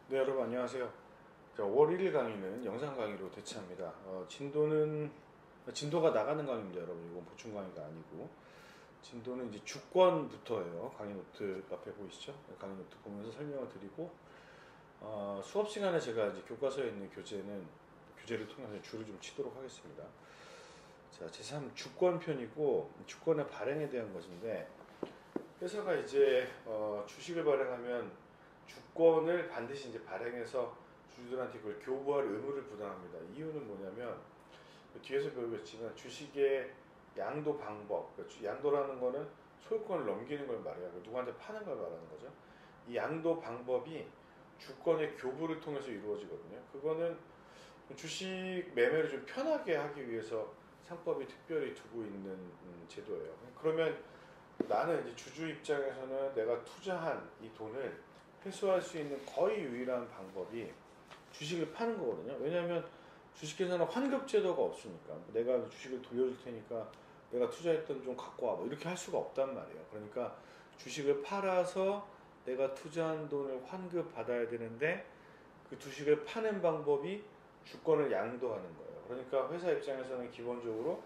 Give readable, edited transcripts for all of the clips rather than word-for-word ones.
네, 여러분 안녕하세요. 자, 5월 1일 강의는 영상 강의로 대체합니다. 진도가 나가는 강의입니다, 여러분. 이건 보충 강의가 아니고 진도는 이제 주권부터예요. 강의 노트 앞에 보이시죠? 강의 노트 보면서 설명을 드리고 수업 시간에 제가 이제 교과서에 있는 교재를 통해서 줄을 좀 치도록 하겠습니다. 자, 제3 주권편이고 주권의 발행에 대한 것인데 회사가 이제 주식을 발행하면 주권을 반드시 이제 발행해서 주주들한테 그걸 교부할 의무를 부담합니다. 이유는 뭐냐면 뒤에서 배우겠지만 주식의 양도 방법, 그러니까 양도라는 거는 소유권을 넘기는 걸 말해요. 누구한테 파는 걸 말하는 거죠. 이 양도 방법이 주권의 교부를 통해서 이루어지거든요. 그거는 주식 매매를 좀 편하게 하기 위해서 상법이 특별히 두고 있는 제도예요. 그러면 나는 이제 주주 입장에서는 내가 투자한 이 돈을 회수할 수 있는 거의 유일한 방법이 주식을 파는 거거든요. 왜냐하면 주식회사는 환급 제도가 없으니까 내가 주식을 돌려줄 테니까 내가 투자했던 좀 갖고 와, 뭐 이렇게 할 수가 없단 말이에요. 그러니까 주식을 팔아서 내가 투자한 돈을 환급 받아야 되는데 그 주식을 파는 방법이 주권을 양도하는 거예요. 그러니까 회사 입장에서는 기본적으로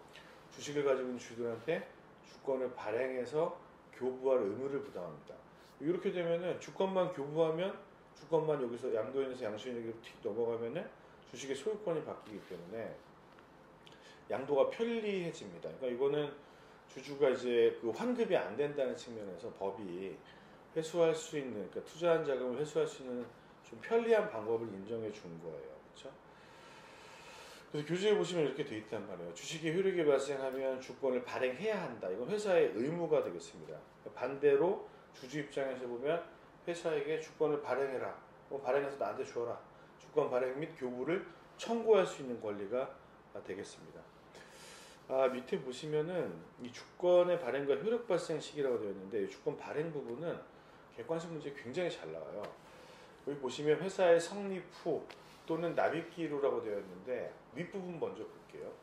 주식을 가지고 있는 주주들한테 주권을 발행해서 교부할 의무를 부담합니다. 이렇게 되면은 주권만 교부하면 주권만 여기서 양도인에서 양수인에게 틱 넘어가면은 주식의 소유권이 바뀌기 때문에 양도가 편리해집니다. 그러니까 이거는 주주가 이제 그 환급이 안 된다는 측면에서 법이 회수할 수 있는, 그러니까 투자한 자금을 회수할 수 있는 좀 편리한 방법을 인정해 준 거예요. 그렇죠? 그래서 교재에 보시면 이렇게 돼 있단 말이에요. 주식의 효력이 발생하면 주권을 발행해야 한다. 이건 회사의 의무가 되겠습니다. 반대로 주주 입장에서 보면 회사에게 주권을 발행해라. 발행해서 나한테 줘라. 주권 발행 및 교부를 청구할 수 있는 권리가 되겠습니다. 밑에 보시면은 이 주권의 발행과 효력 발생 시기라고 되어 있는데 이 주권 발행 부분은 객관식 문제 굉장히 잘 나와요. 여기 보시면 회사의 성립 후 또는 납입기일후라고 되어 있는데 윗부분 먼저 볼게요.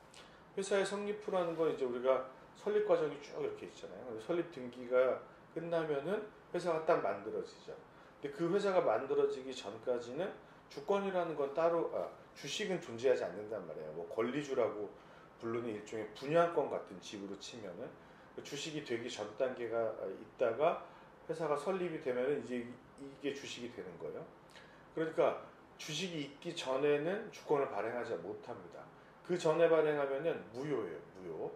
회사의 성립 후라는 건 이제 우리가 설립 과정이 쭉 이렇게 있잖아요. 설립 등기가 끝나면은 회사가 딱 만들어지죠. 근데 그 회사가 만들어지기 전까지는 주권이라는 건 따로 주식은 존재하지 않는단 말이에요. 뭐 권리주라고 부르는 일종의 분양권 같은 식으로 치면은 주식이 되기 전 단계가 있다가 회사가 설립이 되면은 이제 이게 주식이 되는 거예요. 그러니까 주식이 있기 전에는 주권을 발행하지 못합니다. 그 전에 발행하면은 무효예요, 무효.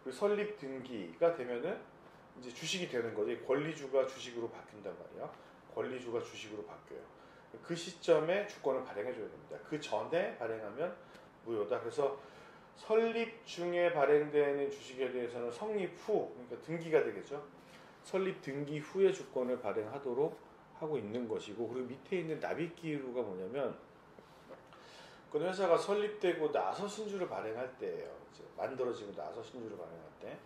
그리고 설립 등기가 되면은 이제 주식이 되는 거죠. 권리주가 주식으로 바뀐단 말이에요. 권리주가 주식으로 바뀌어요. 그 시점에 주권을 발행해줘야 됩니다. 그 전에 발행하면 무효다. 그래서 설립 중에 발행되는 주식에 대해서는 성립 후, 그러니까 등기가 되겠죠. 설립 등기 후에 주권을 발행하도록 하고 있는 것이고, 그리고 밑에 있는 납입기일후가 뭐냐면 그 회사가 설립되고 나서 신주를 발행할 때예요. 이제 만들어지고 나서 신주를 발행할 때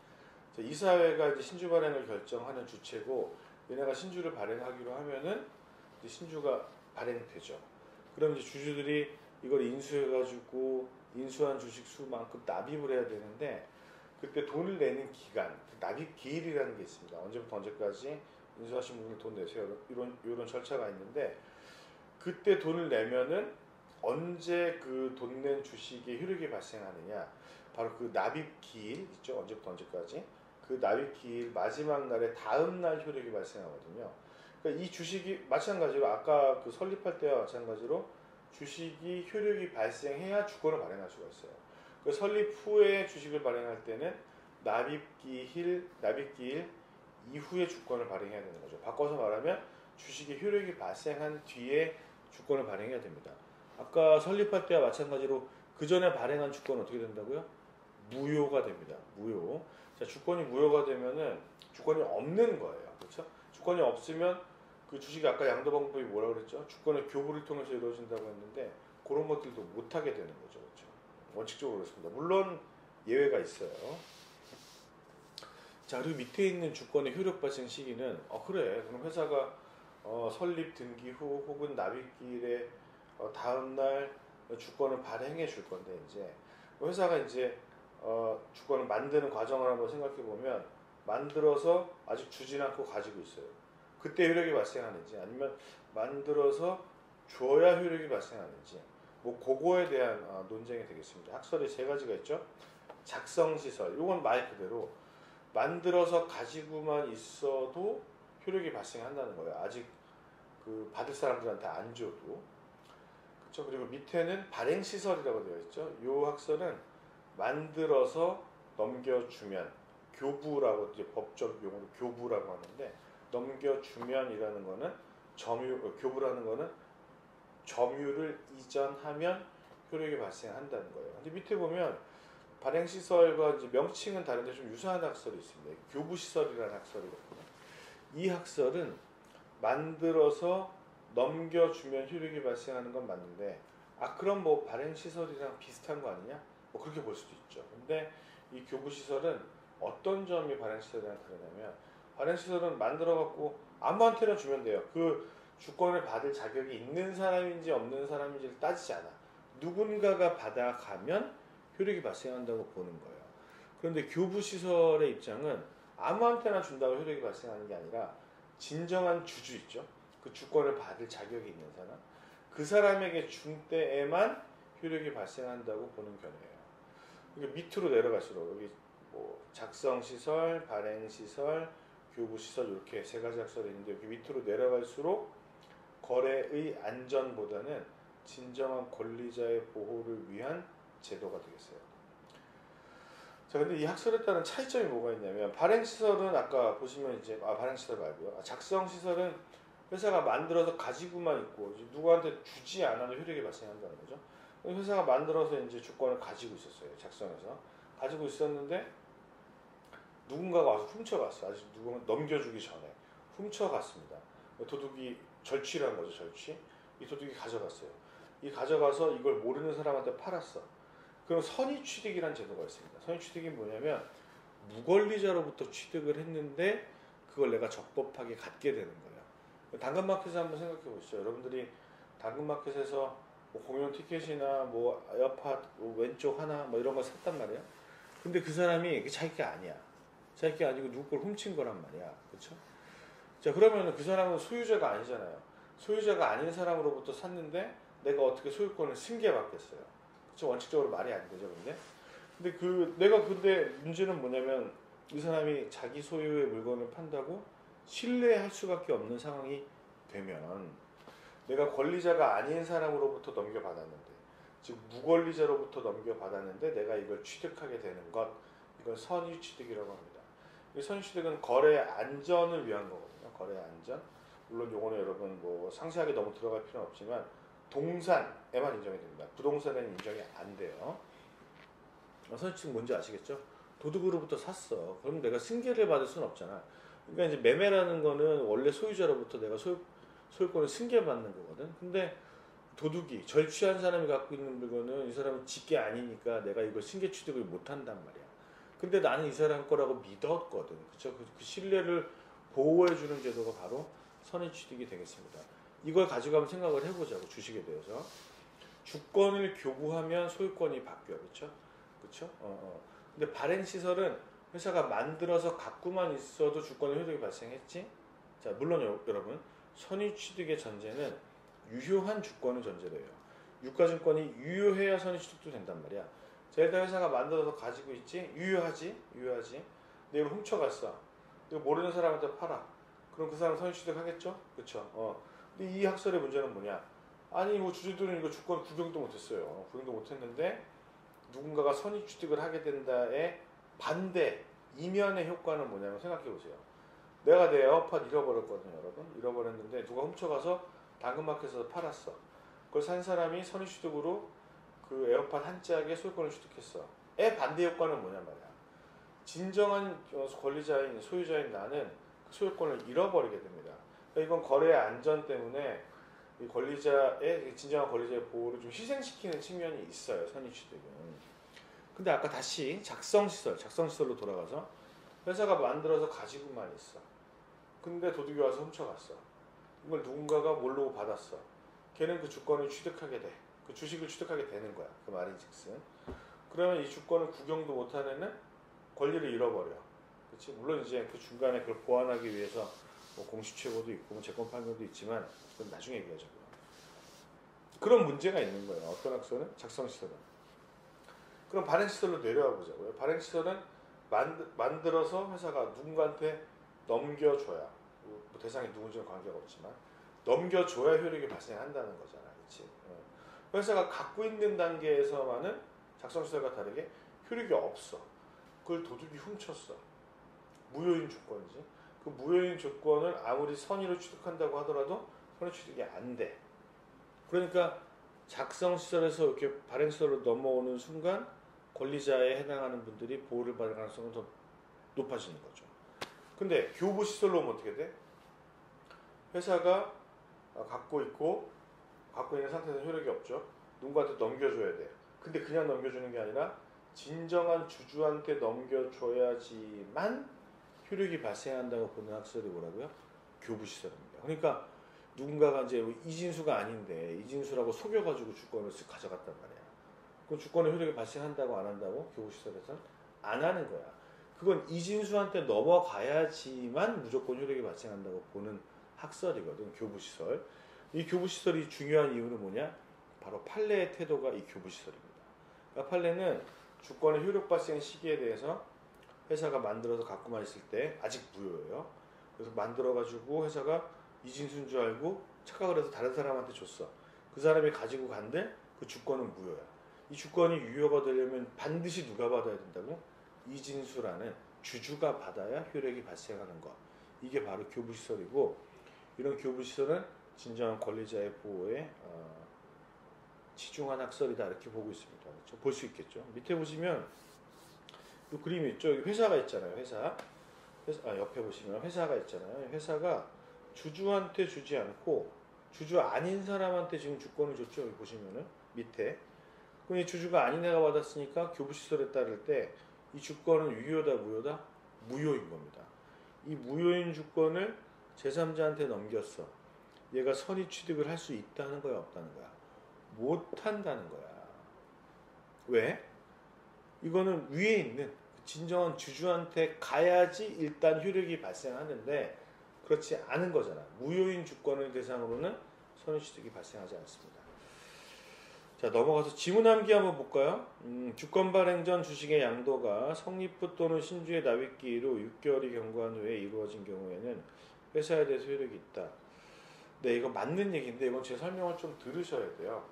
이사회가 이제 신주 발행을 결정하는 주체고 얘네가 신주를 발행하기로 하면은 이제 신주가 발행되죠. 그럼 이제 주주들이 이걸 인수해가지고 인수한 주식 수만큼 납입을 해야 되는데 그때 돈을 내는 기간, 납입 기일이라는 게 있습니다. 언제부터 언제까지 인수하신 분들 돈 내세요. 이런 절차가 있는데 그때 돈을 내면은 언제 그 돈 낸 주식의 효력이 발생하느냐 바로 그 납입 기일 있죠. 언제부터 언제까지 그 납입 기일 마지막 날에 다음 날 효력이 발생하거든요. 그러니까 이 주식이 마찬가지로 아까 그 설립할 때와 마찬가지로 주식이 효력이 발생해야 주권을 발행할 수가 있어요. 그 설립 후에 주식을 발행할 때는 납입기일 이후에 주권을 발행해야 되는 거죠. 바꿔서 말하면 주식의 효력이 발생한 뒤에 주권을 발행해야 됩니다. 아까 설립할 때와 마찬가지로 그 전에 발행한 주권은 어떻게 된다고요? 무효가 됩니다. 무효. 자, 주권이 무효가 되면은 주권이 없는 거예요. 그렇죠? 주권이 없으면 그 주식이 아까 양도 방법이 뭐라 그랬죠? 주권의 교부를 통해서 이루어진다고 했는데 그런 것들도 못 하게 되는 거죠. 그렇죠? 원칙적으로 그렇습니다. 물론 예외가 있어요. 자, 그리고 밑에 있는 주권의 효력 발생 시기는 그래. 그럼 회사가 설립 등기 후 혹은 납입기일에 다음 날 주권을 발행해 줄 건데 이제 회사가 이제 주권을 만드는 과정을 한번 생각해 보면 만들어서 아직 주진 않고 가지고 있어요. 그때 효력이 발생하는지 아니면 만들어서 줘야 효력이 발생하는지 뭐 그거에 대한 논쟁이 되겠습니다. 학설이 세 가지가 있죠. 작성시설, 이건 말 그대로 만들어서 가지고만 있어도 효력이 발생한다는 거예요. 아직 그 받을 사람들한테 안 줘도. 그렇죠. 그리고 밑에는 발행시설이라고 되어 있죠. 이 학설은 만들어서 넘겨주면, 교부라고 이제 법적 용어로 교부라고 하는데, 넘겨주면이라는 거는 교부라는 거는 점유를 이전하면 효력이 발생한다는 거예요. 근데 밑에 보면 발행시설과 이제 명칭은 다른데 좀 유사한 학설이 있습니다. 교부시설이라는 학설이거든요. 이 학설은 만들어서 넘겨주면 효력이 발생하는 건 맞는데, 그럼 뭐 발행시설이랑 비슷한 거 아니냐? 뭐 그렇게 볼 수도 있죠. 근데 이 교부시설은 어떤 점이 발행시설이랑 다르냐면, 발행시설은 만들어갖고 아무한테나 주면 돼요. 그 주권을 받을 자격이 있는 사람인지 없는 사람인지를 따지지 않아. 누군가가 받아가면 효력이 발생한다고 보는 거예요. 그런데 교부시설의 입장은 아무한테나 준다고 효력이 발생하는 게 아니라 진정한 주주 있죠. 그 주권을 받을 자격이 있는 사람. 그 사람에게 준 때에만 효력이 발생한다고 보는 견해예요. 그러니까 밑으로 내려갈수록 여기 뭐 작성시설, 발행시설, 교부시설 이렇게 세 가지 학설이 있는데 여기 밑으로 내려갈수록 거래의 안전보다는 진정한 권리자의 보호를 위한 제도가 되겠어요. 자, 근데 이 학설에 따른 차이점이 뭐가 있냐면, 발행시설은 아까 보시면 이제 발행시설 말고요. 작성시설은 회사가 만들어서 가지고만 있고 누구한테 주지 않아도 효력이 발생한다는 거죠. 회사가 만들어서 이제 주권을 가지고 있었어요. 작성해서 가지고 있었는데 누군가가 와서 훔쳐갔어. 아직 누군가 넘겨주기 전에 훔쳐갔습니다. 도둑이 절취라는 거죠. 절취. 이 도둑이 가져갔어요. 이 가져가서 이걸 모르는 사람한테 팔았어. 그럼 선의취득이라는 제도가 있습니다. 선의취득이 뭐냐면 무권리자로부터 취득을 했는데 그걸 내가 적법하게 갖게 되는 거예요. 당근마켓을 한번 생각해 보시죠. 여러분들이 당근마켓에서 뭐 공연 티켓이나 뭐 에어팟 뭐 왼쪽 하나 뭐 이런 거 샀단 말이야. 근데 그 사람이 자기 게 아니야. 자기 게 아니고 누구 걸 훔친 거란 말이야. 그렇죠? 자, 그러면 그 사람은 소유자가 아니잖아요. 소유자가 아닌 사람으로부터 샀는데 내가 어떻게 소유권을 승계받겠어요? 그렇죠? 원칙적으로 말이 안 되죠, 근데 문제는 뭐냐면 이 사람이 자기 소유의 물건을 판다고 신뢰할 수밖에 없는 상황이 되면, 내가 권리자가 아닌 사람으로부터 넘겨받았는데, 즉 무권리자로부터 넘겨받았는데 내가 이걸 취득하게 되는 것, 이걸 선의취득이라고 합니다. 이 선의취득은 거래 안전을 위한 거거든요. 거래 안전. 물론 요거는 여러분 뭐 상세하게 너무 들어갈 필요는 없지만 동산에만 인정이 됩니다. 부동산에는 인정이 안 돼요. 선의취득 뭔지 아시겠죠? 도둑으로부터 샀어. 그럼 내가 승계를 받을 수는 없잖아. 그러니까 이제 매매라는 거는 원래 소유자로부터 내가 소유권을 승계받는 거거든. 근데 도둑이 절취한 사람이 갖고 있는 물건은 이 사람은 지게 아니니까 내가 이걸 승계 취득을 못 한단 말이야. 근데 나는 이 사람 거라고 믿었거든. 그쵸? 그 신뢰를 보호해주는 제도가 바로 선의 취득이 되겠습니다. 이걸 가지고 한번 생각을 해보자고, 주식에 대해서. 주권을 교부하면 소유권이 바뀌어. 그쵸? 그쵸? 근데 발행시설은 회사가 만들어서 갖고만 있어도 주권의 효력이 발생했지? 자, 물론 여러분, 선의취득의 전제는 유효한 주권을 전제로 해요. 유가증권이 유효해야 선의취득도 된단 말이야. 자, 일단 회사가 만들어서 가지고 있지? 유효하지? 근데 이걸 훔쳐갔어. 이거 모르는 사람한테 팔아. 그럼 그 사람 선의취득 하겠죠? 그쵸? 근데 이 학설의 문제는 뭐냐? 아니, 뭐 주주들은 이거 주권 구경도 못했어요. 구경도 못했는데 누군가가 선의취득을 하게 된다의 반대, 이면의 효과는 뭐냐면 생각해보세요. 내가 내 에어팟 잃어버렸거든요, 여러분. 잃어버렸는데 누가 훔쳐가서 당근마켓에서 팔았어. 그걸 산 사람이 선의취득으로 그 에어팟 한 짝에 소유권을 취득했어. 반대 효과는 뭐냐 말이야. 진정한 권리자인, 소유자인 나는 그 소유권을 잃어버리게 됩니다. 그러니까 이건 거래의 안전 때문에 이 진정한 권리자의 보호를 좀 희생시키는 측면이 있어요, 선의취득은. 근데 아까 다시 작성시설로 돌아가서 회사가 만들어서 가지고만 있어. 근데 도둑이 와서 훔쳐갔어. 이걸 누군가가 모르고 받았어. 걔는 그 주권을 취득하게 돼. 그 주식을 취득하게 되는 거야. 그 말인즉슨. 그러면 이 주권을 구경도 못한 애는 권리를 잃어버려. 그렇지? 물론 이제 그 중간에 그걸 보완하기 위해서 뭐 공시최고도 있고 뭐 채권 판결도 있지만 그건 나중에 얘기하자고요. 그런 문제가 있는 거예요. 어떤 학설은? 작성시설은. 그럼 발행시설로 내려와 보자고요. 발행시설은 만들어서 회사가 누군가한테 넘겨줘야, 뭐 대상이 누군지는 관계가 없지만 넘겨줘야 효력이 발생한다는 거잖아. 그렇지? 회사가 갖고 있는 단계에서만은 작성시설과 다르게 효력이 없어. 그걸 도둑이 훔쳤어. 무효인 조건이지. 그 무효인 조건을 아무리 선의로 취득한다고 하더라도 선의 취득이 안 돼. 그러니까 작성시설에서 이렇게 발행시설로 넘어오는 순간 권리자에 해당하는 분들이 보호를 받을 가능성은 더 높아지는 거죠. 근데 교부시설로 오면 어떻게 돼? 회사가 갖고 있는 상태에서는 효력이 없죠. 누군가한테 넘겨줘야 돼. 근데 그냥 넘겨주는 게 아니라 진정한 주주한테 넘겨줘야지만 효력이 발생한다고 보는 학설이 뭐라고요? 교부시설입니다. 그러니까 누군가가 이제 이진수가 아닌데 이진수라고 속여가지고 주권을 쓱 가져갔단 말이야. 그럼 주권의 효력이 발생한다고 안 한다고? 교부시설에서는 안 하는 거야. 그건 이진수한테 넘어가야지만 무조건 효력이 발생한다고 보는 학설이거든. 교부시설. 이 교부시설이 중요한 이유는 뭐냐? 바로 판례의 태도가 이 교부시설입니다. 그러니까 판례는 주권의 효력 발생 시기에 대해서 회사가 만들어서 갖고만 있을 때 아직 무효예요. 그래서 만들어가지고 회사가 이진수인 줄 알고 착각을 해서 다른 사람한테 줬어. 그 사람이 가지고 간데 그 주권은 무효야. 이 주권이 유효가 되려면 반드시 누가 받아야 된다고? 이진수라는 주주가 받아야 효력이 발생하는 것. 이게 바로 교부시설이고, 이런 교부시설은 진정한 권리자의 보호에 치중한 학설이다, 이렇게 보고 있습니다. 그렇죠? 볼 수 있겠죠. 밑에 보시면 이 그림이 있죠. 회사가 있잖아요. 회사 옆에 보시면 회사가 있잖아요. 회사가 주주한테 주지 않고 주주 아닌 사람한테 지금 주권을 줬죠. 여기 보시면은 밑에. 그럼 이 주주가 아닌 애가 받았으니까 교부시설에 따를 때 이 주권은 유효다, 무효다? 무효인 겁니다. 이 무효인 주권을 제3자한테 넘겼어. 얘가 선의 취득을 할 수 있다는 거야, 없다는 거야? 못한다는 거야. 왜? 이거는 위에 있는 진정한 주주한테 가야지 일단 효력이 발생하는데 그렇지 않은 거잖아. 무효인 주권을 대상으로는 선의 취득이 발생하지 않습니다. 자, 넘어가서 지문함기 한번 볼까요? 주권 발행 전 주식의 양도가 성립후 또는 신주의 납입기로 6개월이 경과한 후에 이루어진 경우에는 회사에 대해서 효력이 있다. 네, 이거 맞는 얘기인데 이건 제 설명을 좀 들으셔야 돼요.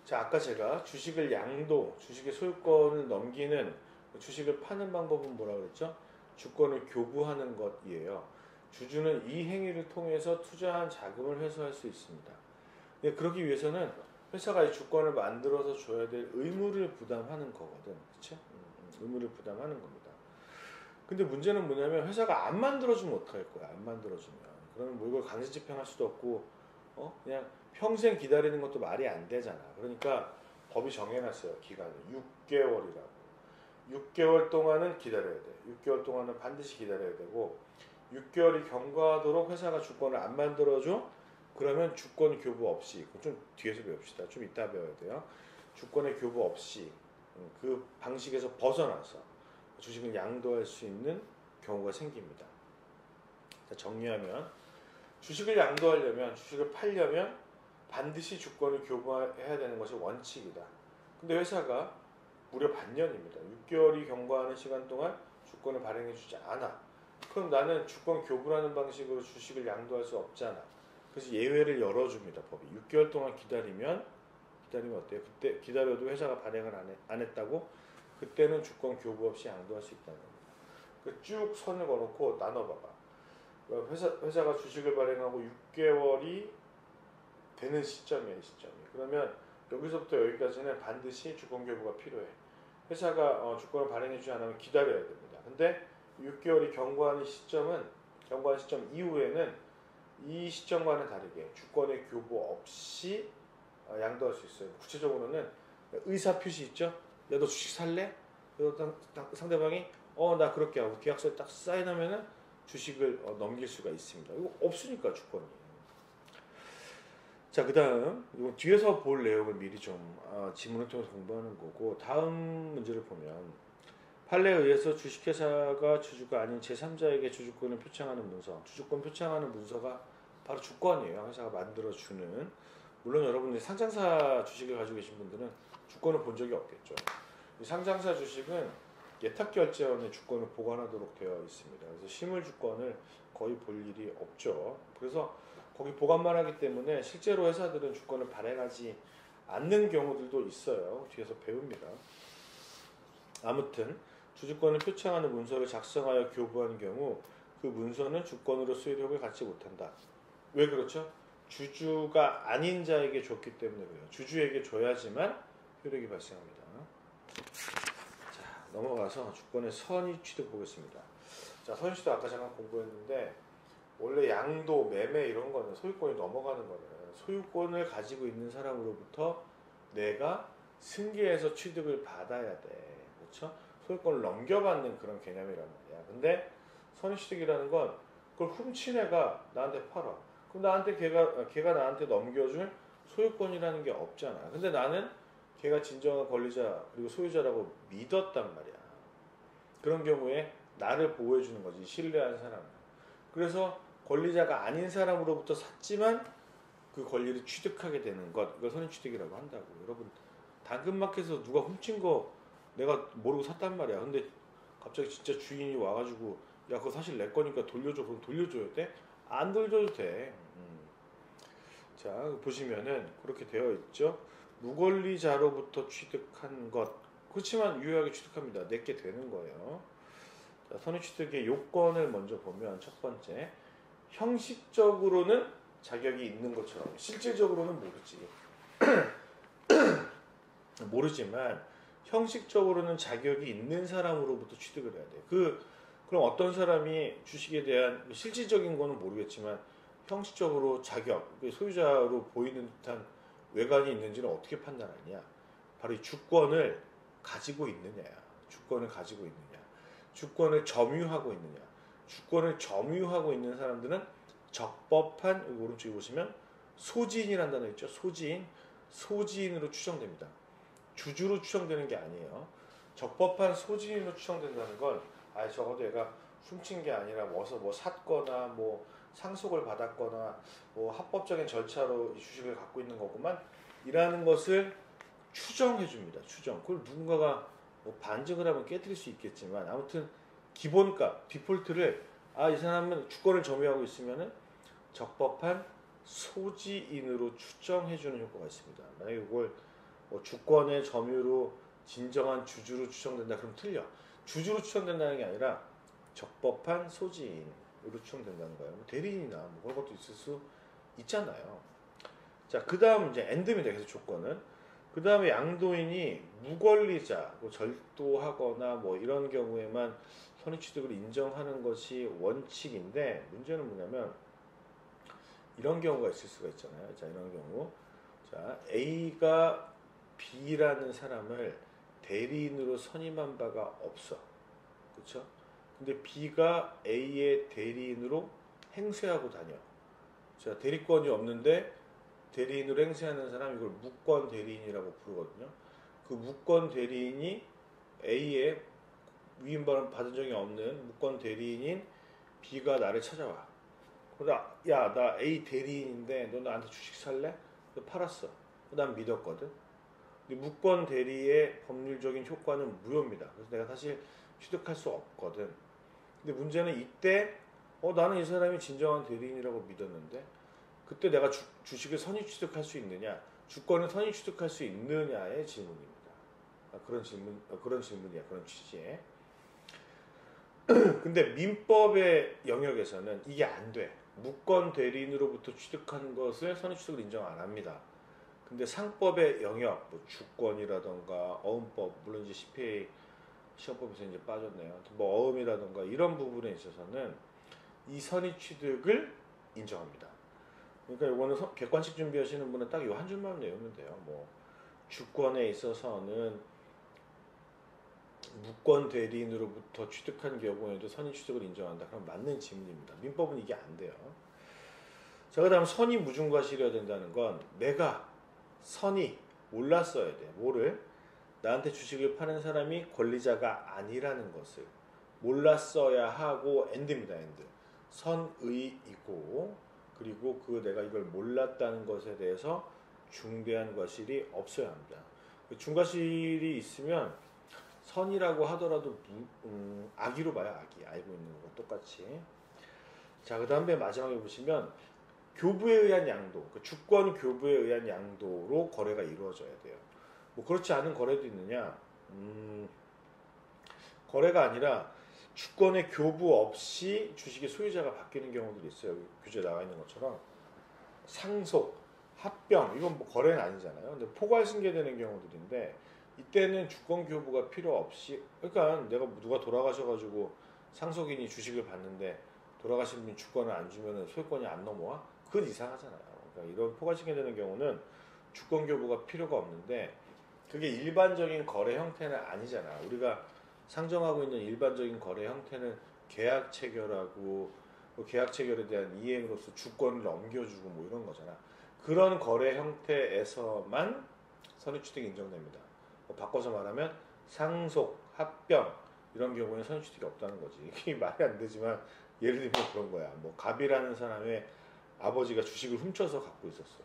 자, 아까 제가 주식을 양도, 주식의 소유권을 넘기는, 주식을 파는 방법은 뭐라 그랬죠? 주권을 교부하는 것이에요. 주주는 이 행위를 통해서 투자한 자금을 회수할 수 있습니다. 네, 그러기 위해서는 회사가 이 주권을 만들어서 줘야 될 의무를 부담하는 거거든. 그쵸? 의무를 부담하는 겁니다. 근데 문제는 뭐냐면 회사가 안 만들어주면 어떡할 거야? 안 만들어주면. 그러면 뭐 이걸 강제 집행할 수도 없고, 그냥 평생 기다리는 것도 말이 안 되잖아. 그러니까 법이 정해놨어요. 기간을 6개월이라고. 6개월 동안은 기다려야 돼. 6개월 동안은 반드시 기다려야 되고, 6개월이 경과하도록 회사가 주권을 안 만들어줘? 그러면 주권 교부 없이, 좀 뒤에서 배웁시다. 좀 이따 배워야 돼요. 주권의 교부 없이 그 방식에서 벗어나서 주식을 양도할 수 있는 경우가 생깁니다. 자, 정리하면 주식을 양도하려면, 주식을 팔려면 반드시 주권을 교부해야 되는 것이 원칙이다. 근데 회사가 무려 반년입니다. 6개월이 경과하는 시간 동안 주권을 발행해주지 않아. 그럼 나는 주권 교부라는 방식으로 주식을 양도할 수 없잖아. 그래서 예외를 열어줍니다. 법이. 6개월 동안 기다리면 어때요? 그때 기다려도 회사가 발행을 안 했다고? 그때는 주권 교부 없이 양도할 수 있다는 겁니다. 쭉 선을 걸어놓고 나눠봐봐. 회사가 주식을 발행하고 6개월이 되는 시점이야, 이 시점이. 그러면 여기서부터 여기까지는 반드시 주권 교부가 필요해. 회사가 주권을 발행해주지 않으면 기다려야 됩니다. 근데 6개월이 경과하는 시점 이후에는 이 시점과는 다르게 주권의 교부 없이 양도할 수 있어요. 구체적으로는 의사표시 있죠? 야, 너 주식 살래? 그래서 상대방이 나 그렇게 하고 계약서에 딱 사인하면은 주식을 넘길 수가 있습니다. 이거 없으니까 주권이. 자, 그 다음 이건 뒤에서 볼 내용을 미리 좀 지문을 통해서 공부하는 거고, 다음 문제를 보면 판례에 의해서 주식회사가 주주가 아닌 제3자에게 주주권을 표창하는 문서, 주주권 표창하는 문서가 바로 주권이에요. 회사가 만들어주는 물론 여러분들이 상장사 주식을 가지고 계신 분들은 주권을 본 적이 없겠죠. 이 상장사 주식은 예탁결제원에 주권을 보관하도록 되어 있습니다. 그래서 실물 주권을 거의 볼 일이 없죠. 그래서 거기 보관만 하기 때문에 실제로 회사들은 주권을 발행하지 않는 경우들도 있어요. 뒤에서 배웁니다. 아무튼 주주권을 표창하는 문서를 작성하여 교부한 경우 그 문서는 주권으로 수효력을 갖지 못한다. 왜 그렇죠? 주주가 아닌 자에게 줬기 때문에 그래요. 주주에게 줘야지만 효력이 발생합니다. 자, 넘어가서 주권의 선의 취득 보겠습니다. 자, 선의 취득 아까 잠깐 공부했는데 원래 양도, 매매 이런 거는 소유권이 넘어가는 거는 소유권을 가지고 있는 사람으로부터 내가 승계해서 취득을 받아야 돼. 그렇죠? 소유권을 넘겨받는 그런 개념이란 말이야. 근데 선의취득이라는 건 그걸 훔친 애가 나한테 팔아. 그럼 나한테 걔가 나한테 넘겨줄 소유권이라는 게 없잖아. 근데 나는 걔가 진정한 권리자 그리고 소유자라고 믿었단 말이야. 그런 경우에 나를 보호해주는 거지. 신뢰한 사람은. 그래서 권리자가 아닌 사람으로부터 샀지만 그 권리를 취득하게 되는 것. 이걸 선의취득이라고 한다고. 여러분 당근마켓에서 누가 훔친 거 내가 모르고 샀단 말이야. 근데 갑자기 진짜 주인이 와가지고 야 그거 사실 내 거니까 돌려줘. 그럼 돌려줘야 돼? 안 돌려도 돼. 자 보시면은 그렇게 되어 있죠. 무권리자로부터 취득한 것. 그렇지만 유효하게 취득합니다. 내게 되는 거예요. 자, 선의취득의 요건을 먼저 보면 첫 번째 형식적으로는 자격이 있는 것처럼 실질적으로는 모르지. 모르지만 형식적으로는 자격이 있는 사람으로부터 취득을 해야 돼. 그럼 어떤 사람이 주식에 대한 실질적인 거는 모르겠지만 형식적으로 자격, 소유자로 보이는 듯한 외관이 있는지는 어떻게 판단하느냐? 바로 이 주권을 가지고 있느냐야. 주권을 가지고 있느냐. 주권을 점유하고 있느냐. 주권을 점유하고 있는 사람들은 적법한, 여기 오른쪽에 보시면 소지인이라는 단어 있죠. 소지인으로 추정됩니다. 주주로 추정되는 게 아니에요. 적법한 소지인으로 추정된다는 건 적어도 얘가 훔친 게 아니라 어서 뭐 샀거나 뭐 상속을 받았거나 뭐 합법적인 절차로 이 주식을 갖고 있는 거구만 이라는 것을 추정해 줍니다. 추정. 그걸 누군가가 뭐 반증을 하면 깨뜨릴 수 있겠지만 아무튼 기본값, 디폴트를 이 사람은 주권을 점유하고 있으면은 적법한 소지인으로 추정해 주는 효과가 있습니다. 만약에 이걸 뭐 주권의 점유로 진정한 주주로 추정된다 그럼 틀려. 주주로 추정된다는 게 아니라 적법한 소지인으로 추정된다는 거예요. 뭐 대리인이나 뭐 그런 것도 있을 수 있잖아요. 자, 그 다음 이제 엔드입니다. 그래서 조건은. 그 다음에 양도인이 무권리자, 뭐 절도하거나 뭐 이런 경우에만 선의취득을 인정하는 것이 원칙인데 문제는 뭐냐면 이런 경우가 있을 수가 있잖아요. 자, 이런 경우. 자, A가 B라는 사람을 대리인으로 선임한 바가 없어. 그렇죠? 근데 B가 A의 대리인으로 행세하고 다녀. 자, 대리권이 없는데 대리인으로 행세하는 사람 이걸 무권 대리인이라고 부르거든요. 그 무권 대리인이 A의 위임받은 받은 적이 없는 무권 대리인인 B가 나를 찾아와. 야, 나 A 대리인인데 너 나한테 주식 살래? 너 팔았어. 난 믿었거든. 근데 무권 대리의 법률적인 효과는 무효입니다. 그래서 내가 사실 취득할 수 없거든. 근데 문제는 이때 나는 이 사람이 진정한 대리인이라고 믿었는데 그때 내가 주식을 선의 취득할 수 있느냐, 주권을 선의 취득할 수 있느냐의 질문입니다. 그런 질문이야, 그런 취지에. 근데 민법의 영역에서는 이게 안 돼. 무권 대리인으로부터 취득한 것을 선의 취득을 인정 안 합니다. 근데 상법의 영역, 뭐 주권이라던가 어음법, 물론 이제 CPA 시험법에서 이제 빠졌네요. 뭐 어음이라던가 이런 부분에 있어서는 이 선의 취득을 인정합니다. 그러니까 이거는 객관식 준비하시는 분은 딱 이 한 줄만 외우면 돼요. 뭐 주권에 있어서는 무권 대리인으로부터 취득한 경우에도 선의 취득을 인정한다. 그럼 맞는 질문입니다. 민법은 이게 안 돼요. 자, 그다음 선의 무중과실이어야 된다는 건 내가 선의 몰랐어야 돼. 뭐를? 나한테 주식을 파는 사람이 권리자가 아니라는 것을 몰랐어야 하고 엔드입니다. 엔드. 선의이고 그리고 내가 이걸 몰랐다는 것에 대해서 중대한 과실이 없어야 합니다. 그 중과실이 있으면 선이라고 하더라도 악의로 봐요. 악의. 알고 있는 거과 똑같이. 자, 그 다음에 마지막에 보시면 교부에 의한 양도, 그 주권 교부에 의한 양도로 거래가 이루어져야 돼요. 뭐 그렇지 않은 거래도 있느냐? 거래가 아니라 주권의 교부 없이 주식의 소유자가 바뀌는 경우들이 있어요. 규제에 나와 있는 것처럼 상속, 합병 이건 뭐 거래는 아니잖아요. 근데 포괄승계되는 경우들인데 이때는 주권 교부가 필요 없이, 그러니까 내가 누가 돌아가셔가지고 상속인이 주식을 받는데 돌아가신 분이 주권을 안 주면 소유권이 안 넘어와? 그건 이상하잖아요. 그러니까 이런 포괄승계되는 경우는 주권 교부가 필요가 없는데 그게 일반적인 거래 형태는 아니잖아. 우리가 상정하고 있는 일반적인 거래 형태는 계약 체결하고 그 계약 체결에 대한 이행으로서 주권을 넘겨주고 뭐 이런 거잖아. 그런 거래 형태에서만 선의취득이 인정됩니다. 뭐 바꿔서 말하면 상속, 합병 이런 경우에는 선의취득이 없다는 거지. 이게 말이 안 되지만 예를 들면 그런 거야. 뭐 갑이라는 사람의 아버지가 주식을 훔쳐서 갖고 있었어.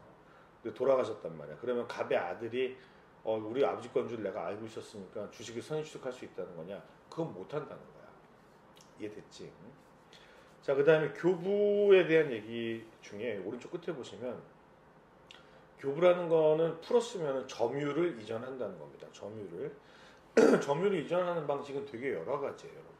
근데 돌아가셨단 말이야. 그러면 갑의 아들이 우리 아버지 건 줄 내가 알고 있었으니까 주식을 선의취득할 수 있다는 거냐? 그건 못한다는 거야. 이해됐지? 자, 그 다음에 교부에 대한 얘기 중에 오른쪽 끝에 보시면 교부라는 거는 풀었으면 점유를 이전한다는 겁니다. 점유를. 점유를 이전하는 방식은 되게 여러 가지예요, 여러분.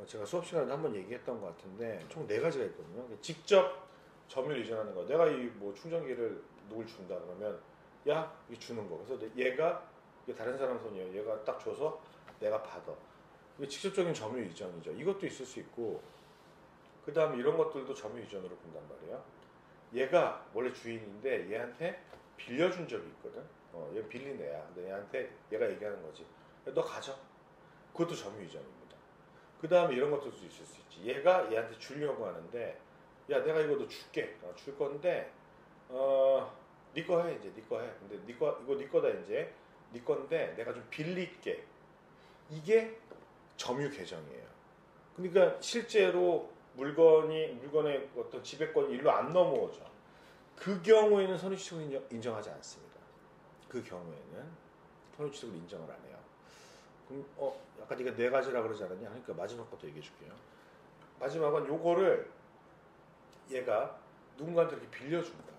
제가 수업 시간에 한번 얘기했던 것 같은데 총 4가지가 있거든요. 직접 점유를 이전하는 거. 내가 이 뭐 충전기를 누굴 준다 그러면 야, 이게 주는 거. 그래서 얘가 이게 다른 사람 손이에요. 얘가 딱 줘서 내가 받아. 이게 직접적인 점유 이전이죠. 이것도 있을 수 있고 그 다음에 이런 것들도 점유 이전으로 본단 말이에요. 얘가 원래 주인인데 얘한테 빌려준 적이 있거든. 얘 빌린 애야. 근데 얘한테 얘가 얘기하는 거지. 너 가져. 그것도 점유 이전입니다. 그 다음에 이런 것도 있을 수 있지. 얘가 얘한테 주려고 하는데 야, 내가 이거 너 줄게. 줄 건데 네 거 해. 이제 네 거 해. 근데 이거 네 거다 이제. 네 건데 내가 좀 빌릴게. 이게 점유 계정이에요. 그러니까 실제로 물건의 어떤 지배권이 일로 안 넘어오죠. 그 경우에는 선의취득을 인정하지 않습니다. 그 경우에는 선의취득을 인정을 안 해요. 그럼 아까 네가 4가지라 그러지 않았냐? 그러니까 마지막 것도 얘기해 줄게요. 마지막은 요거를 얘가 누군가한테 이렇게 빌려준 거야.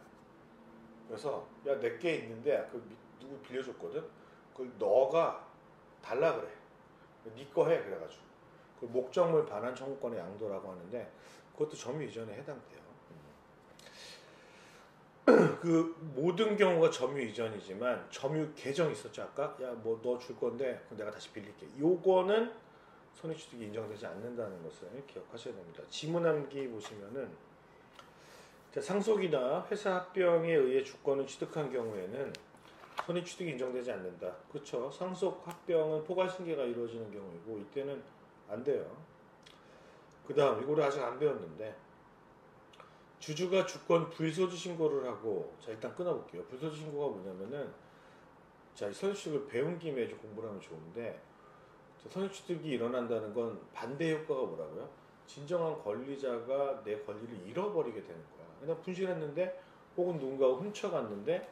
그래서 야, 내게 있는데 그 누구 빌려줬거든? 그걸 너가 달라 그래. 네 거 해. 그래가지고 그 목적물 반환 청구권의 양도라고 하는데 그것도 점유 이전에 해당돼요. 그 모든 경우가 점유 이전이지만 점유 계정 있었죠 아까? 야, 뭐 너 줄 건데 그럼 내가 다시 빌릴게. 요거는 선의취득이 인정되지 않는다는 것을 기억하셔야 됩니다. 지문함기 보시면은 상속이나 회사 합병에 의해 주권을 취득한 경우에는 선의취득이 인정되지 않는다. 그렇죠? 상속 합병은 포괄승계가 이루어지는 경우이고 이때는 안 돼요. 그 다음 이거를 아직 안 배웠는데 주주가 주권 불소지 신고를 하고, 자 일단 끊어볼게요. 불소지 신고가 뭐냐면은 자 선의취득을 배운 김에 좀 공부를 하면 좋은데 선의취득이 일어난다는 건 반대 효과가 뭐라고요? 진정한 권리자가 내 권리를 잃어버리게 되는 거야. 그냥 분실했는데 혹은 누군가가 훔쳐갔는데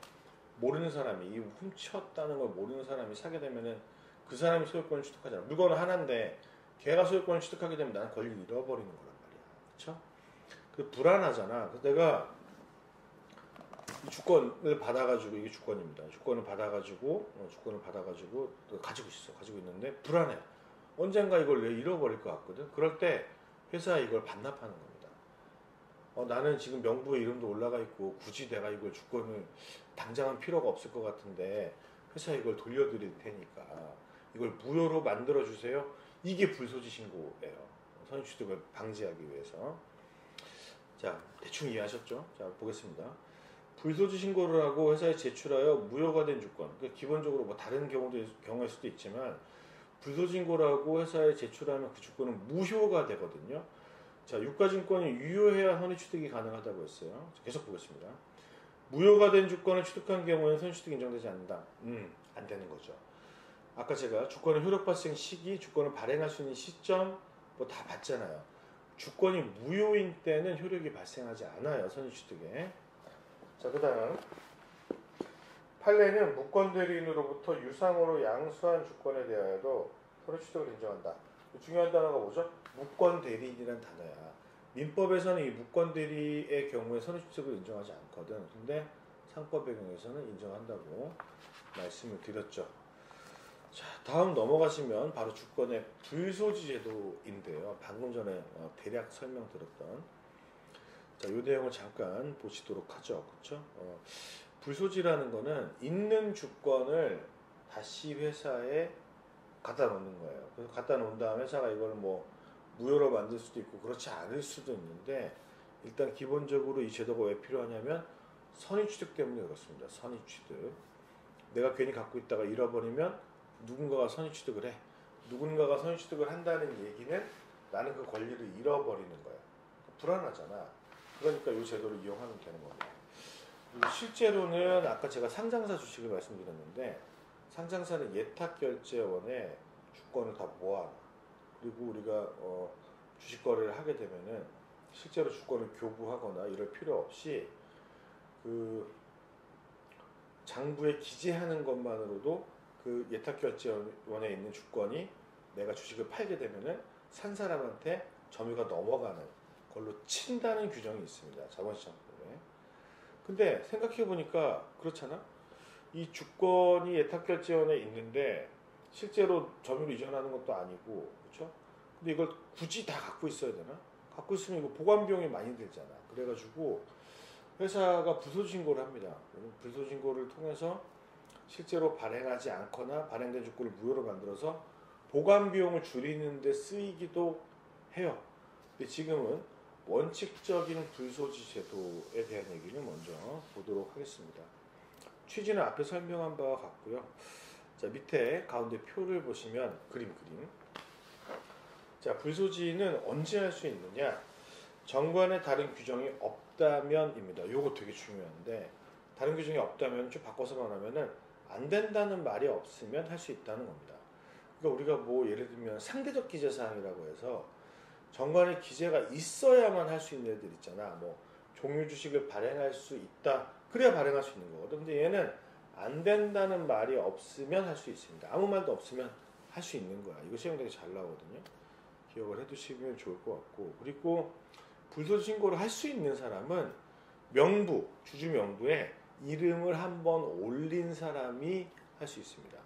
모르는 사람이 이 훔쳤다는 걸 모르는 사람이 사게 되면은 그 사람이 소유권을 취득하잖아. 물건은 하나인데 걔가 소유권을 취득하게 되면 나는 권리를 잃어버리는 거란 말이야. 그렇죠? 그 불안하잖아. 그래서 내가 이 주권을 받아가지고 이게 주권입니다. 주권을 받아가지고 가지고 있어. 가지고 있는데 불안해. 언젠가 이걸 내 잃어버릴 것 같거든. 그럴 때 회사에 이걸 반납하는 겁니다. 나는 지금 명부에 이름도 올라가 있고 굳이 내가 이걸 주권을 당장은 필요가 없을 것 같은데 회사에 이걸 돌려드릴 테니까 이걸 무효로 만들어 주세요. 이게 불소지 신고예요. 선의취득을 방지하기 위해서. 자, 대충 이해하셨죠? 자, 보겠습니다. 불소지 신고를 하고 회사에 제출하여 무효가 된 주권. 그러니까 기본적으로 뭐 다른 경우일 수도 있지만 불소지 신고를 하고 회사에 제출하면 그 주권은 무효가 되거든요. 자, 유가증권이 유효해야 선의취득이 가능하다고 했어요. 계속 보겠습니다. 무효가 된 주권을 취득한 경우에는 선의취득이 인정되지 않는다. 안 되는 거죠. 아까 제가 주권의 효력 발생 시기, 주권을 발행할 수 있는 시점 뭐 다 봤잖아요. 주권이 무효인 때는 효력이 발생하지 않아요. 선의취득에. 자, 그 다음 판례는 무권대리인으로부터 유상으로 양수한 주권에 대하여도 선의취득을 인정한다. 중요한 단어가 뭐죠? 무권대리인이라는 단어야. 민법에서는 이 무권대리의 경우에 선의취득을 인정하지 않거든. 근데 상법의 경우에서는 인정한다고 말씀을 드렸죠. 자, 다음 넘어가시면 바로 주권의 불소지 제도인데요. 방금 전에 대략 설명드렸던 자, 이 내용을 잠깐 보시도록 하죠. 그렇죠? 불소지라는 거는 있는 주권을 다시 회사에 갖다 놓는 거예요. 그래서 갖다 놓은 다음에 회사가 이걸 뭐 무효로 만들 수도 있고 그렇지 않을 수도 있는데 일단 기본적으로 이 제도가 왜 필요하냐면 선의취득 때문에 그렇습니다. 선의취득. 내가 괜히 갖고 있다가 잃어버리면 누군가가 선의취득을 해. 누군가가 선의취득을 한다는 얘기는 나는 그 권리를 잃어버리는 거야. 불안하잖아. 그러니까 이 제도를 이용하면 되는 겁니다. 그리고 실제로는 아까 제가 상장사 주식을 말씀드렸는데 상장사는 예탁결제원에 주권을 다 모아. 그리고 우리가 주식 거래를 하게 되면은 실제로 주권을 교부하거나 이럴 필요 없이 그 장부에 기재하는 것만으로도 그 예탁결제원에 있는 주권이 내가 주식을 팔게 되면은 산 사람한테 점유가 넘어가는 걸로 친다는 규정이 있습니다. 자본시장법에. 근데 생각해 보니까 그렇잖아. 이 주권이 예탁결제원에 있는데 실제로 점유로 이전하는 것도 아니고, 그렇죠? 근데 이걸 굳이 다 갖고 있어야 되나? 갖고 있으면 이거 보관 비용이 많이 들잖아. 그래가지고 회사가 불소신고를 합니다. 불소신고를 통해서 실제로 발행하지 않거나 발행된 주권을 무효로 만들어서 보관 비용을 줄이는 데 쓰이기도 해요. 근데 지금은 원칙적인 불소지 제도에 대한 얘기를 먼저 보도록 하겠습니다. 취지는 앞에 설명한 바와 같고요. 자, 밑에 가운데 표를 보시면 그림. 자, 불소지는 언제 할 수 있느냐? 정관에 다른 규정이 없다면입니다. 요거 되게 중요한데 다른 규정이 없다면 좀 바꿔서 말하면은 안 된다는 말이 없으면 할 수 있다는 겁니다. 그러니까 우리가 뭐 예를 들면 상대적 기재사항이라고 해서 정관에 기재가 있어야만 할 수 있는 애들 있잖아. 뭐 종유 주식을 발행할 수 있다. 그래야 발행할 수 있는 거거든. 근데 얘는 안 된다는 말이 없으면 할 수 있습니다. 아무 말도 없으면 할 수 있는 거야. 이거 시험 되게 잘 나오거든요. 기억을 해두시면 좋을 것 같고. 그리고 불소지 신고를 할 수 있는 사람은 명부, 주주 명부에 이름을 한번 올린 사람이 할 수 있습니다.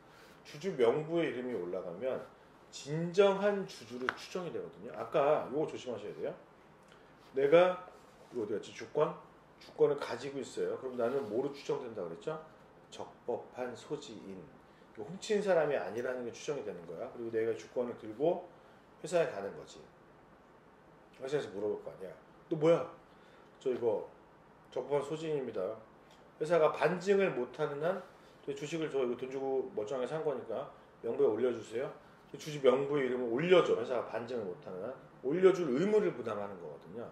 주주 명부에 이름이 올라가면 진정한 주주로 추정이 되거든요. 아까 이거 조심하셔야 돼요. 내가 이거 어디 갔지? 주권을 가지고 있어요. 그럼 나는 뭐로 추정된다 그랬죠? 적법한 소지인. 훔친 사람이 아니라는 게 추정이 되는 거야. 그리고 내가 주권을 들고 회사에 가는 거지. 회사에서 물어볼 거 아니야. 너 뭐야? 저 이거 적법한 소지인입니다. 회사가 반증을 못하는 한 주식을 저 이거 돈 주고 멀쩡하게 산 거니까 명부에 올려주세요. 주식 명부의 이름을 올려줘. 회사가 반증을 못하는 한 올려줄 의무를 부담하는 거거든요.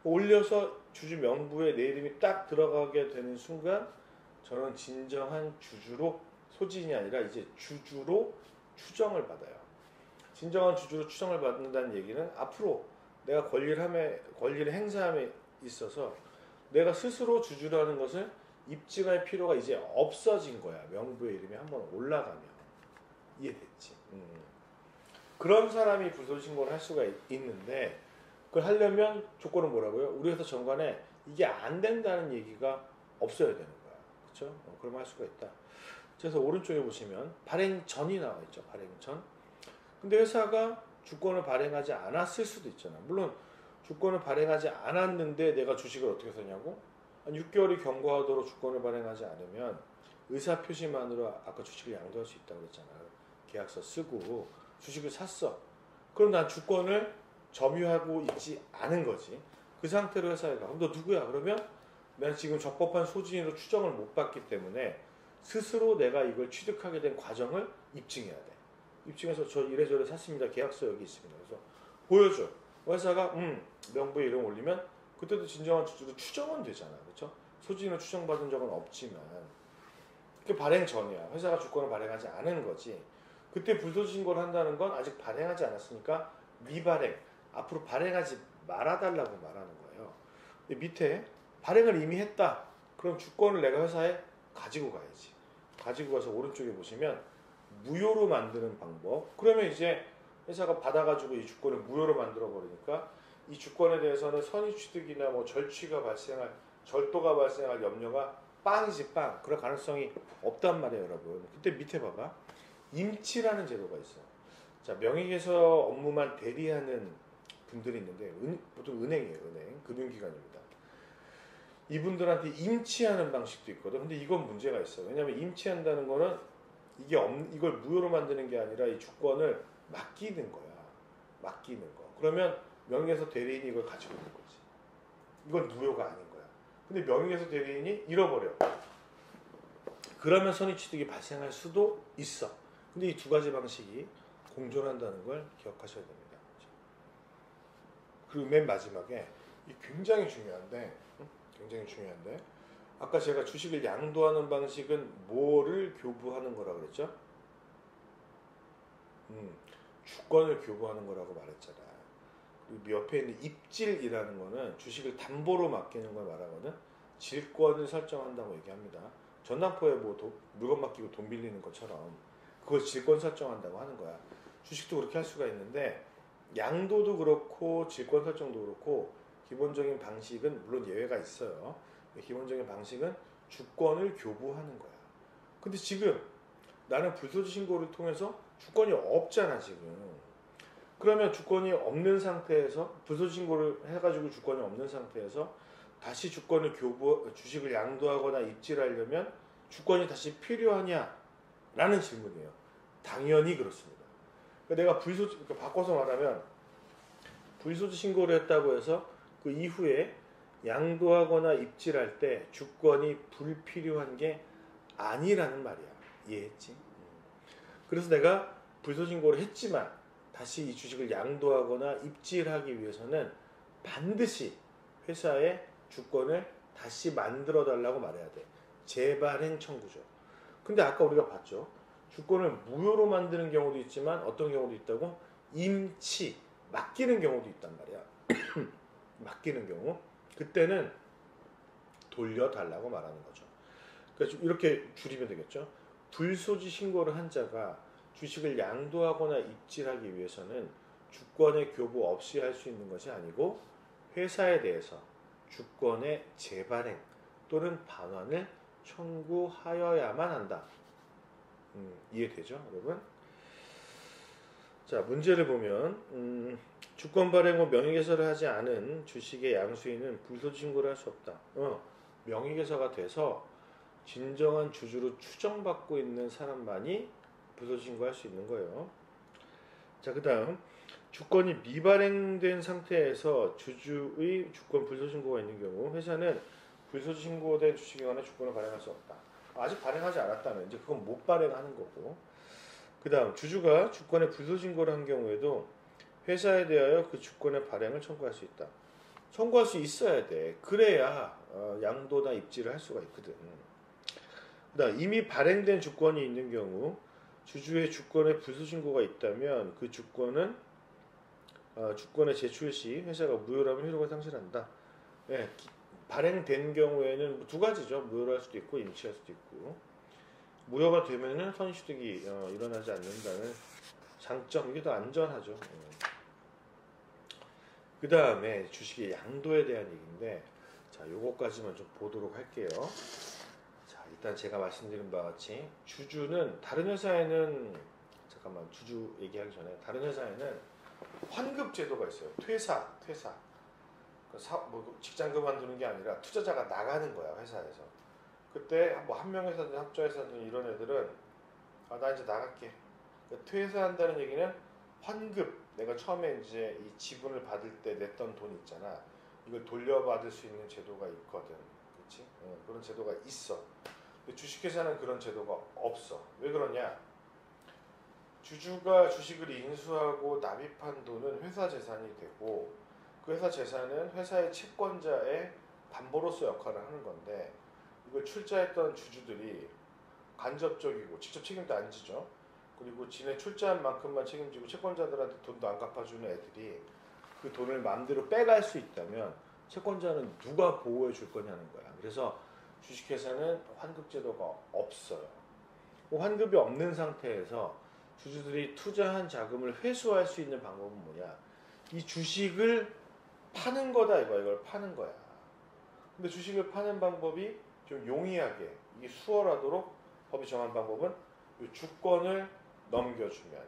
올려서 주주 명부에 내 이름이 딱 들어가게 되는 순간 저는 진정한 주주로 소지인이 아니라 이제 주주로 추정을 받아요. 진정한 주주로 추정을 받는다는 얘기는 앞으로 내가 권리를 행사함에 있어서 내가 스스로 주주라는 것을 입증할 필요가 이제 없어진 거야. 명부의 이름이 한번 올라가면. 이해됐지? 그런 사람이 불소지 신고를 할 수가 있는데 그걸 하려면 조건은 뭐라고요? 우리 회사 정관에 이게 안 된다는 얘기가 없어야 되는 거야. 그렇죠? 그럼 할 수가 있다. 그래서 오른쪽에 보시면 발행 전이 나와 있죠. 발행 전. 근데 회사가 주권을 발행하지 않았을 수도 있잖아. 물론 주권을 발행하지 않았는데 내가 주식을 어떻게 사냐고? 한 6개월이 경과하도록 주권을 발행하지 않으면 의사표시만으로 아까 주식을 양도할 수 있다고 그랬잖아. 계약서 쓰고 주식을 샀어. 그럼 난 주권을 점유하고 있지 않은 거지. 그 상태로 회사에 가. 그럼 너 누구야? 그러면 난 지금 적법한 소지인으로 추정을 못 받기 때문에 스스로 내가 이걸 취득하게 된 과정을 입증해야 돼. 입증해서 저 이래저래 샀습니다. 계약서 여기 있습니다. 그래서 보여줘. 회사가 명부에 이름 올리면 그때도 진정한 주주로 추정은 되잖아. 그렇죠? 소지인을 추정받은 적은 없지만 그게 발행 전이야. 회사가 주권을 발행하지 않은 거지. 그때 불소지 신고를 한다는 건 아직 발행하지 않았으니까 미발행. 앞으로 발행하지 말아달라고 말하는 거예요. 근데 밑에 발행을 이미 했다. 그럼 주권을 내가 회사에 가지고 가야지. 가지고 가서 오른쪽에 보시면 무효로 만드는 방법. 그러면 이제 회사가 받아가지고 이 주권을 무효로 만들어 버리니까 이 주권에 대해서는 선의취득이나 뭐 절도가 발생할 염려가 빵이지 빵. 그럴 가능성이 없단 말이에요, 여러분. 그때 밑에 봐봐. 임치라는 제도가 있어. 자, 명의개서 업무만 대리하는 분들이 있는데 보통 은행이에요, 은행. 금융기관입니다. 이분들한테 임치하는 방식도 있거든. 근데 이건 문제가 있어요. 왜냐하면 임치한다는 거는 이걸 무효로 만드는 게 아니라 이 주권을 맡기는 거야. 맡기는 거. 그러면 명의개서 대리인이 이걸 가지고 있는 거지. 이건 무효가 아닌 거야. 근데 명의개서 대리인이 잃어버려. 그러면 선의취득이 발생할 수도 있어. 근데 이 두 가지 방식이 공존한다는 걸 기억하셔야 됩니다. 그리고 맨 마지막에 이 굉장히 중요한데 아까 제가 주식을 양도하는 방식은 뭐를 교부하는 거라 그랬죠? 주권을 교부하는 거라고 말했잖아. 그리고 옆에 있는 입질이라는 거는 주식을 담보로 맡기는 걸 말하거든. 질권을 설정한다고 얘기합니다. 전담포에 뭐 물건 맡기고 돈 빌리는 것처럼 그걸 질권 설정한다고 하는 거야. 주식도 그렇게 할 수가 있는데 양도도 그렇고 질권 설정도 그렇고 기본적인 방식은 물론 예외가 있어요. 기본적인 방식은 주권을 교부하는 거야. 근데 지금 나는 불소지 신고를 통해서 주권이 없잖아 지금. 그러면 주권이 없는 상태에서 불소지 신고를 해가지고 주권이 없는 상태에서 다시 주식을 양도하거나 입질하려면 주권이 다시 필요하냐? 라는 질문이에요. 당연히 그렇습니다. 내가 바꿔서 말하면 불소지 신고를 했다고 해서 그 이후에 양도하거나 입질할 때 주권이 불필요한 게 아니라는 말이야. 이해했지? 그래서 내가 불소지 신고를 했지만 다시 이 주식을 양도하거나 입질하기 위해서는 반드시 회사에 주권을 다시 만들어 달라고 말해야 돼. 재발행 청구죠. 근데 아까 우리가 봤죠. 주권을 무효로 만드는 경우도 있지만 어떤 경우도 있다고? 임치, 맡기는 경우도 있단 말이야. 맡기는 경우. 그때는 돌려달라고 말하는 거죠. 그러니까 이렇게 줄이면 되겠죠. 불소지 신고를 한 자가 주식을 양도하거나 입질하기 위해서는 주권의 교부 없이 할 수 있는 것이 아니고 회사에 대해서 주권의 재발행 또는 반환을 청구하여야만 한다. 이해되죠, 여러분? 자, 문제를 보면 주권 발행 후 명의개설을 하지 않은 주식의 양수인은 불소지 신고를 할 수 없다. 명의개설가 돼서 진정한 주주로 추정받고 있는 사람만이 불소지 신고할 수 있는 거예요. 자, 그 다음 주권이 미발행된 상태에서 주주의 주권 불소지 신고가 있는 경우 회사는 불소지 신고된 주식에 관한 주권을 발행할 수 없다. 아직 발행하지 않았다면 이제 그건 못 발행하는 거고. 그 다음 주주가 주권의 불소지 신고를 한 경우에도 회사에 대하여 그 주권의 발행을 청구할 수 있다. 청구할 수 있어야 돼. 그래야 양도나 입지를 할 수가 있거든. 그 다음 이미 발행된 주권이 있는 경우 주주의 주권에 불소지 신고가 있다면 그 주권은 주권의 제출 시 회사가 무효라면 효력을 상실한다. 네, 발행된 경우에는 두 가지죠. 무효로 할 수도 있고 임치할 수도 있고. 무효가 되면은 선의취득이 일어나지 않는다는 장점. 이게 더 안전하죠. 그 다음에 주식의 양도에 대한 얘기인데, 자, 요거까지만 좀 보도록 할게요. 자, 일단 제가 말씀드린 바와 같이 주주는 다른 회사에는 주주 얘기하기 전에 다른 회사에는 환급 제도가 있어요. 퇴사. 직장 그만두는 게 아니라 투자자가 나가는 거야, 회사에서. 그때 뭐 한명회사든 합자회사든 이런 애들은 나 이제 나갈게. 그러니까 퇴사한다는 얘기는 환급, 내가 처음에 이제 이 지분을 받을 때 냈던 돈 있잖아. 이걸 돌려받을 수 있는 제도가 있거든. 그렇지? 그런 제도가 있어. 근데 주식회사는 그런 제도가 없어. 왜 그러냐? 주주가 주식을 인수하고 납입한 돈은 회사 재산이 되고 그 회사 재산은 회사의 채권자의 담보로서 역할을 하는 건데 이걸 출자했던 주주들이 간접적이고 직접 책임도 안 지죠. 그리고 지네 출자한 만큼만 책임지고 채권자들한테 돈도 안 갚아주는 애들이 그 돈을 마음대로 빼갈 수 있다면 채권자는 누가 보호해 줄 거냐는 거야. 그래서 주식회사는 환급제도가 없어요. 환급이 없는 상태에서 주주들이 투자한 자금을 회수할 수 있는 방법은 뭐냐? 이 주식을 파는 거다 이걸 파는 거야. 근데 주식을 파는 방법이 좀 용이하게 이게 수월하도록 법이 정한 방법은 이 주권을 넘겨주면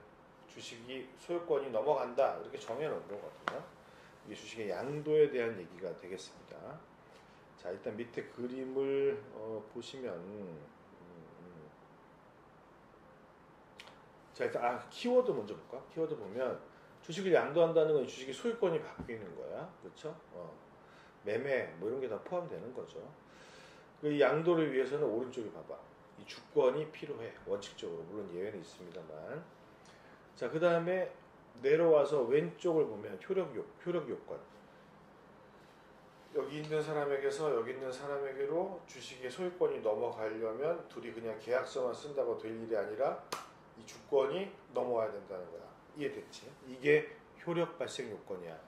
주식이 소유권이 넘어간다 이렇게 정해놓은 거거든요. 이게 주식의 양도에 대한 얘기가 되겠습니다. 자, 일단 밑에 그림을 보시면 자, 일단 키워드 먼저 볼까? 키워드 보면 주식을 양도한다는 건 주식의 소유권이 바뀌는 거야. 그렇죠? 매매 뭐 이런 게 다 포함되는 거죠. 이 양도를 위해서는 오른쪽에 봐봐. 이 주권이 필요해. 원칙적으로. 물론 예외는 있습니다만. 자, 그 다음에 내려와서 왼쪽을 보면 효력 요건. 여기 있는 사람에게서 여기 있는 사람에게로 주식의 소유권이 넘어가려면 둘이 그냥 계약서만 쓴다고 될 일이 아니라 이 주권이 넘어와야 된다는 거야. 이해됐지? 이게 효력 발생 요건이야.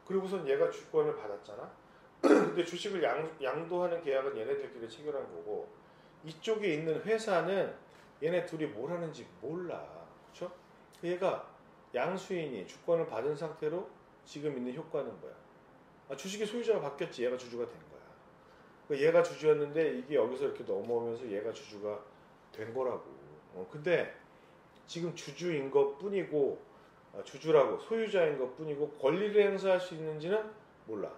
그리고선 얘가 주권을 받았잖아. 근데 주식을 양도하는 계약은 얘네들끼리 체결한 거고 이쪽에 있는 회사는 얘네 둘이 뭘 하는지 몰라. 그렇죠? 얘가 양수인이 주권을 받은 상태로 지금 있는 효과는 뭐야? 주식의 소유자가 바뀌었지. 얘가 주주가 된 거야. 그러니까 얘가 주주였는데 이게 여기서 이렇게 넘어오면서 얘가 주주가 된 거라고. 근데 지금 주주인 것 뿐이고 주주라고 소유자인 것 뿐이고 권리를 행사할 수 있는지는 몰라.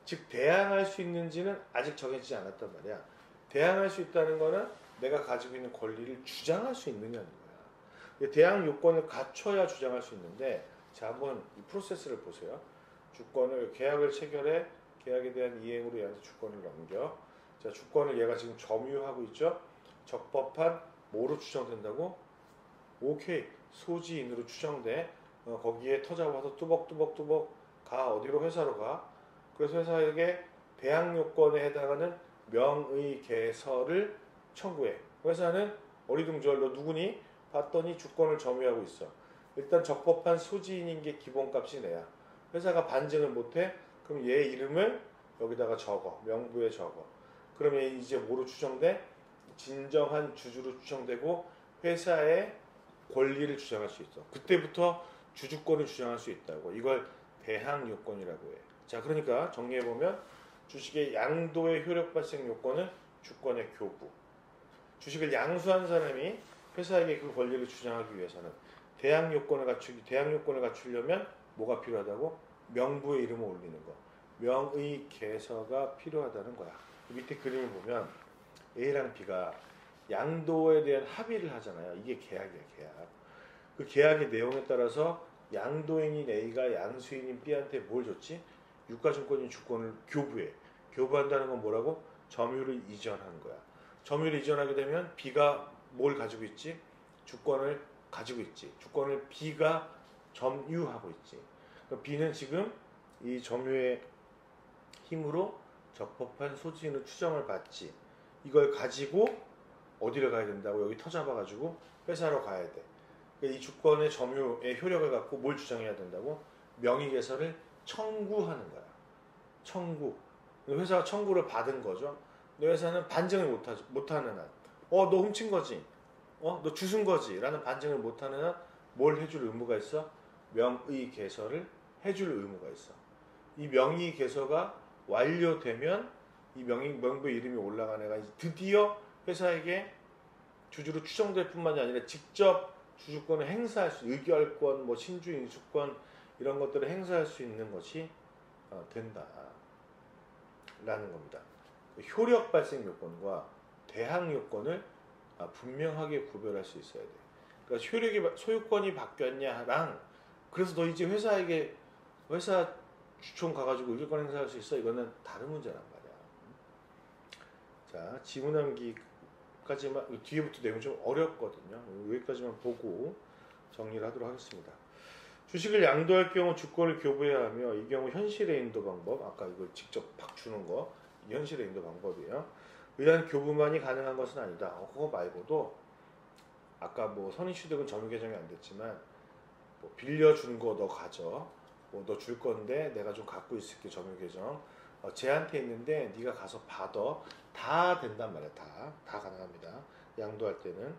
즉 대항할 수 있는지는 아직 정해지지 않았단 말이야. 대항할 수 있다는 거는 내가 가지고 있는 권리를 주장할 수 있느냐는 거야. 대항 요건을 갖춰야 주장할 수 있는데 자, 한번 이 프로세스를 보세요. 주권을 계약을 체결해 계약에 대한 이행으로 얘한테 주권을 넘겨. 자, 주권을 얘가 지금 점유하고 있죠. 적법한 뭐로 추정된다고? 오케이, 소지인으로 추정돼. 거기에 터잡아서 뚜벅뚜벅뚜벅 가. 어디로? 회사로 가. 그래서 회사에게 대항 요건에 해당하는 명의 개설을 청구해. 회사는 어리둥절 너 누구니? 봤더니 주권을 점유하고 있어. 일단 적법한 소지인인 게 기본값이 내야. 회사가 반증을 못해? 그럼 얘 이름을 여기다가 적어. 명부에 적어. 그러면 이제 뭐로 추정돼? 진정한 주주로 추정되고 회사의 권리를 주장할 수 있어. 그때부터 주주권을 주장할 수 있다고. 이걸 대항 요건이라고 해. 자, 그러니까 정리해보면 주식의 양도의 효력 발생 요건은 주권의 교부. 주식을 양수한 사람이 회사에게 그 권리를 주장하기 위해서는 대항 요건을 갖추려면 뭐가 필요하다고? 명부에 이름을 올리는 거. 명의 개서가 필요하다는 거야. 밑에 그림을 보면 A랑 B가 양도에 대한 합의를 하잖아요. 이게 계약이야, 계약. 그 계약의 내용에 따라서 양도인인 A가 양수인인 B한테 뭘 줬지? 유가증권인 주권을 교부해. 교부한다는 건 뭐라고? 점유를 이전하는 거야. 점유를 이전하게 되면 B가 뭘 가지고 있지? 주권을 가지고 있지. 주권을 B가 점유하고 있지. 그러니까 B는 지금 이 점유의 힘으로 적법한 소지인의 추정을 받지. 이걸 가지고 어디를 가야 된다고? 여기 터잡아가지고 회사로 가야 돼. 그러니까 이 주권의 점유의 효력을 갖고 뭘 주장해야 된다고? 명의개설을 청구하는 거야. 청구. 회사가 청구를 받은 거죠. 근데 회사는 반증을 못하는 한. 너 훔친 거지. 너 주순 거지. 라는 반증을 못하는 한 뭘 해줄 의무가 있어? 명의개설을 해줄 의무가 있어. 이 명의개설가 완료되면 이 명부에 이름이 올라간 애가 드디어 회사에게 주주로 추정될 뿐만이 아니라 직접 주주권을 행사할 수, 의결권, 뭐 신주 인수권 이런 것들을 행사할 수 있는 것이 된다. 라는 겁니다. 효력 발생 요건과 대항 요건을 분명하게 구별할 수 있어야 돼. 그러니까 소유권이 바뀌었냐랑 그래서 너 이제 회사 주총 가가지고 의결권 행사할 수 있어? 이거는 다른 문제란 말이야. 자, 지문함기까지만 뒤에부터 내용 좀 어렵거든요. 여기까지만 보고 정리를 하도록 하겠습니다. 주식을 양도할 경우 주권을 교부해야 하며 이 경우 현실의 인도 방법, 아까 이걸 직접 팍 주는 거, 이 현실의 인도 방법이에요. 의한 교부만이 가능한 것은 아니다. 그거 말고도 아까 뭐 선의취득은 점유 개정이 안 됐지만 뭐 빌려준 거 너 가져. 뭐 너 줄 건데 내가 좀 갖고 있을게 점유 개정. 쟤한테 있는데 네가 가서 받아. 다 된단 말이야. 다 가능합니다. 양도할 때는.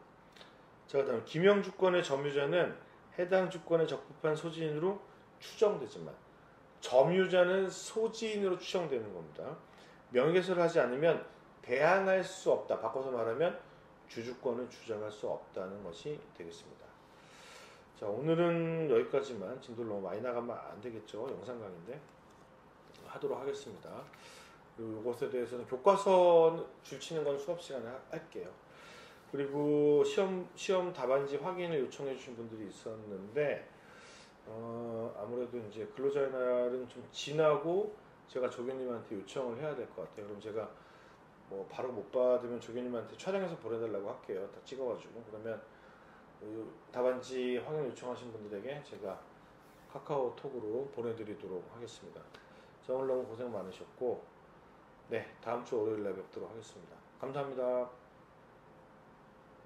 자, 그다음 기명 주권의 점유자는 해당 주권에 적법한 소지인으로 추정되지만 점유자는 소지인으로 추정되는 겁니다. 명의개설을 하지 않으면 대항할 수 없다. 바꿔서 말하면 주주권을 주장할 수 없다는 것이 되겠습니다. 자, 오늘은 여기까지만. 진도를 너무 많이 나가면 안 되겠죠. 영상 강의인데 하도록 하겠습니다. 그리고 이것에 대해서는 교과서 줄치는 건 수업 시간에 할게요. 그리고 시험 답안지 확인을 요청해 주신 분들이 있었는데 아무래도 이제 근로자의 날은 좀 지나고 제가 조교님한테 요청을 해야 될 것 같아요. 그럼 제가 뭐 바로 못 받으면 조교님한테 촬영해서 보내달라고 할게요. 다 찍어가지고. 그러면 답안지 확인 요청하신 분들에게 제가 카카오톡으로 보내드리도록 하겠습니다. 자, 오늘 너무 고생 많으셨고, 네, 다음 주 월요일날 뵙도록 하겠습니다. 감사합니다.